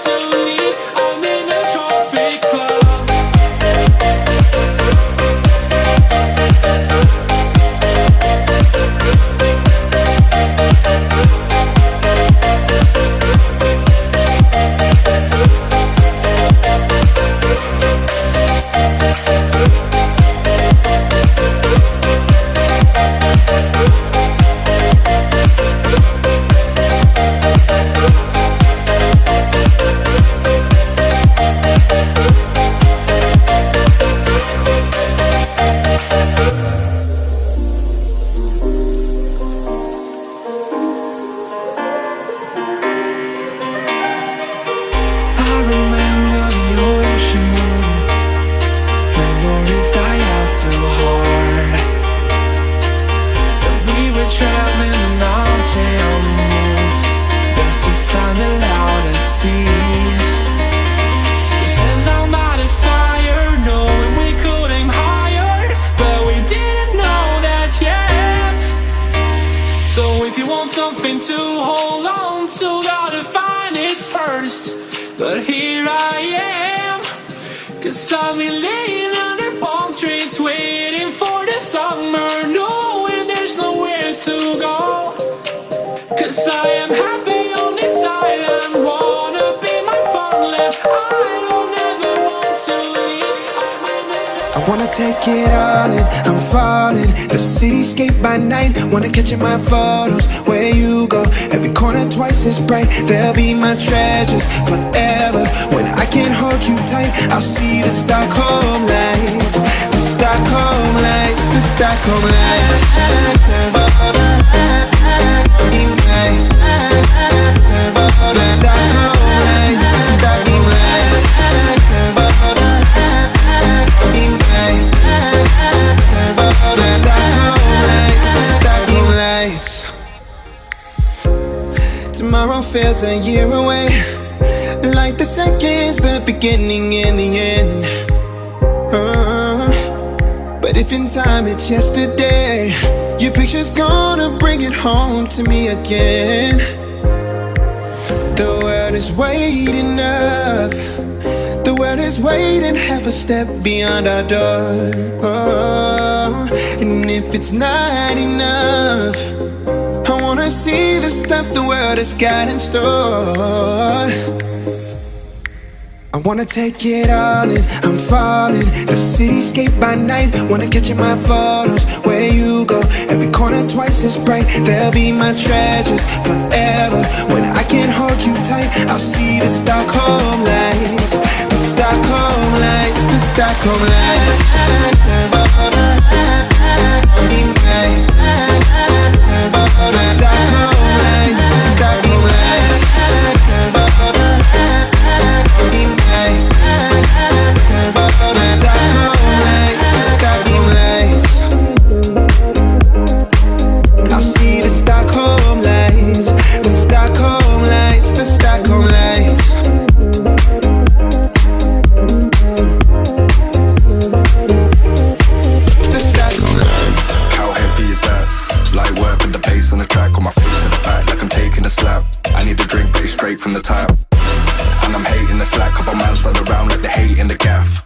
to leave. I'm in a tropic club. Something to hold on to, gotta find it first. But here I am, 'cause I've been laying under palm trees, waiting for the summer, knowing there's nowhere to go. 'Cause I am happy on this island, wanna be my farmland. I don't ever want to leave. I wanna take it all in, I'm falling. The cityscape by night, wanna catch in my photos. Where you go, every corner twice as bright. They'll be my treasures forever. When I can't hold you tight, I'll see the Stockholm lights. The Stockholm lights, the Stockholm lights. The Stockholm lights, the Stockholm lights. Tomorrow feels a year away, like the seconds, the beginning and the end. But if in time it's yesterday, your picture's gonna bring it home to me again. The world is waiting up, the world is waiting half a step beyond our door. And if it's not enough, I wanna see the stuff the world has got in store. I wanna take it all in, I'm falling. The cityscape by night, wanna catch in my photos. Where you go, every corner twice as bright. They'll be my treasures forever. When I can't hold you tight, I'll see the Stockholm lights. The Stockholm lights, the Stockholm lights. From the top, and I'm hating the slack. Couple man slide around like they hate in the gaff.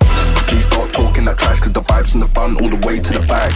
Please start talking that trash, 'cause the vibes and the fun all the way to the back.